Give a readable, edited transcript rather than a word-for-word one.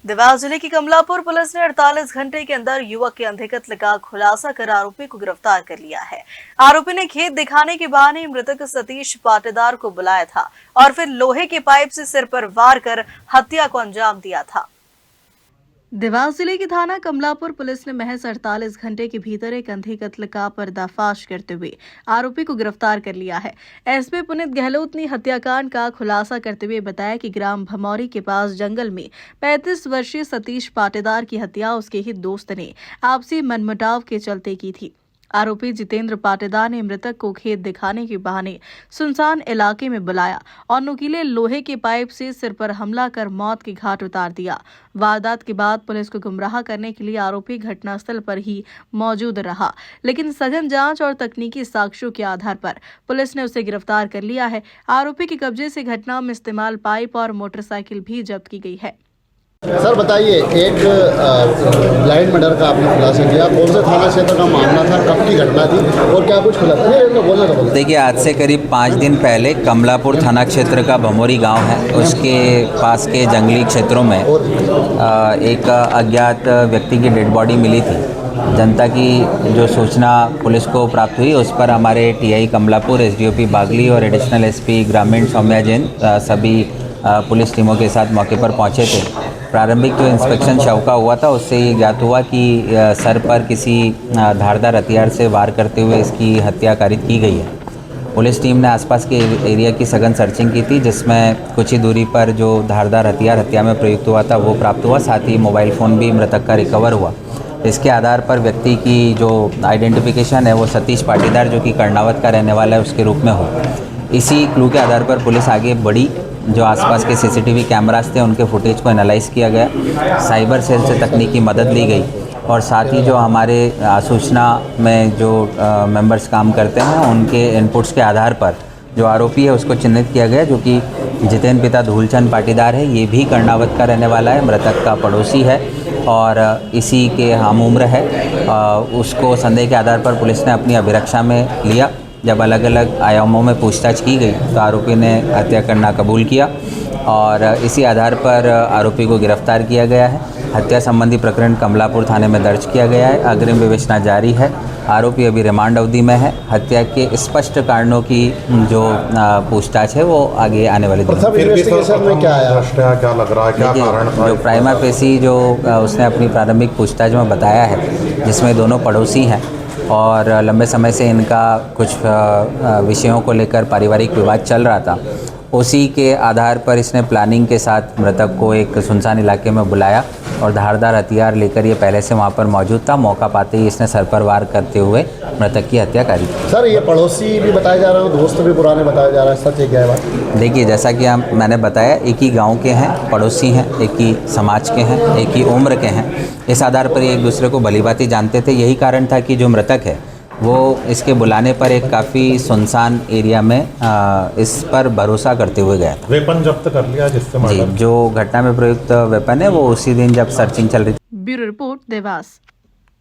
देवास जिले की कमलापुर पुलिस ने 48 घंटे के अंदर युवक के अंधे कत्ल का खुलासा कर आरोपी को गिरफ्तार कर लिया है। आरोपी ने खेत दिखाने के बहाने मृतक सतीश पाटीदार को बुलाया था और फिर लोहे के पाइप से सिर पर वार कर हत्या को अंजाम दिया था। देवास जिले की थाना कमलापुर पुलिस ने महज 48 घंटे के भीतर एक अंधे कत्ल का पर्दाफाश करते हुए आरोपी को गिरफ्तार कर लिया है। एसपी पुनीत गहलोत ने हत्याकांड का खुलासा करते हुए बताया कि ग्राम भमौरी के पास जंगल में 35 वर्षीय सतीश पाटीदार की हत्या उसके ही दोस्त ने आपसी मनमुटाव के चलते की थी। आरोपी जितेंद्र पाटीदार ने मृतक को खेत दिखाने के बहाने सुनसान इलाके में बुलाया और नुकीले लोहे के पाइप से सिर पर हमला कर मौत के घाट उतार दिया। वारदात के बाद पुलिस को गुमराह करने के लिए आरोपी घटनास्थल पर ही मौजूद रहा, लेकिन सघन जांच और तकनीकी साक्ष्यों के आधार पर पुलिस ने उसे गिरफ्तार कर लिया है। आरोपी के कब्जे से घटना में इस्तेमाल पाइप और मोटरसाइकिल भी जब्त की गई है। सर बताइए, एक ब्लाइंड मर्डर का आपने खुलासा किया, कौन से थाना क्षेत्र का मामला था, कब की घटना थी और क्या कुछ खुलासा? देखिए, आज से करीब 5 दिन पहले कमलापुर थाना क्षेत्र का भमौरी गांव है, उसके पास के जंगली क्षेत्रों में एक अज्ञात व्यक्ति की डेड बॉडी मिली थी। जनता की जो सूचना पुलिस को प्राप्त हुई, उस पर हमारे टीआई कमलापुर, एसडीओपी बागली और एडिशनल एसपी ग्रामीण सौम्या जैन सभी पुलिस टीमों के साथ मौके पर पहुंचे थे। प्रारंभिक जो इंस्पेक्शन शव का हुआ था, उससे ये ज्ञात हुआ कि सर पर किसी धारदार हथियार से वार करते हुए इसकी हत्या कारित की गई है। पुलिस टीम ने आसपास के एरिया की सघन सर्चिंग की थी, जिसमें कुछ ही दूरी पर जो धारदार हथियार हत्या में प्रयुक्त हुआ था वो प्राप्त हुआ। साथ ही मोबाइल फ़ोन भी मृतक का रिकवर हुआ। इसके आधार पर व्यक्ति की जो आइडेंटिफिकेशन है वो सतीश पाटीदार, जो कि कर्णावत का रहने वाला है, उसके रूप में हो। इसी क्लू के आधार पर पुलिस आगे बढ़ी। जो आसपास के सीसीटीवी कैमरास थे, उनके फुटेज को एनालाइज किया गया। साइबर सेल से तकनीकी मदद ली गई और साथ ही जो हमारे सूचना में जो मेंबर्स काम करते हैं, उनके इनपुट्स के आधार पर जो आरोपी है उसको चिन्हित किया गया, जो कि जितेंद्र पिता धूलचंद पाटीदार है। ये भी कर्णावत का रहने वाला है, मृतक का पड़ोसी है और इसी के हम उम्र है। उसको संदेह के आधार पर पुलिस ने अपनी अभिरक्षा में लिया। जब अलग अलग आयामों में पूछताछ की गई तो आरोपी ने हत्या करना कबूल किया और इसी आधार पर आरोपी को गिरफ्तार किया गया है। हत्या संबंधी प्रकरण कमलापुर थाने में दर्ज किया गया है। अग्रिम विवेचना जारी है। आरोपी अभी रिमांड अवधि में है। हत्या के स्पष्ट कारणों की जो पूछताछ है वो आगे आने वाले दिन में क्या आया, क्या लग रहा है, क्या कारण था? जो प्राइमा फेसी जो उसने अपनी प्रारंभिक पूछताछ में बताया है, जिसमें दोनों पड़ोसी हैं और लंबे समय से इनका कुछ विषयों को लेकर पारिवारिक विवाद चल रहा था, उसी के आधार पर इसने प्लानिंग के साथ मृतक को एक सुनसान इलाके में बुलाया और धारदार हथियार लेकर ये पहले से वहाँ पर मौजूद था। मौका पाते ही इसने सर पर वार करते हुए मृतक की हत्या करी। सर ये पड़ोसी भी बताया जा रहा है, दोस्त भी पुराने बताया जा रहा है, सच है क्या है बात? देखिए, जैसा कि मैंने बताया, एक ही गांव के हैं, पड़ोसी हैं, एक ही समाज के हैं, एक ही उम्र के हैं। इस आधार पर एक दूसरे को भलीभांति जानते थे। यही कारण था कि जो मृतक है वो इसके बुलाने पर एक काफ़ी सुनसान एरिया में इस पर भरोसा करते हुए गया था। वेपन जब्त कर लिया जिससे जी, जो घटना में प्रयुक्त वेपन है वो उसी दिन जब सर्चिंग चल रही थी। Bureau report, Dewas.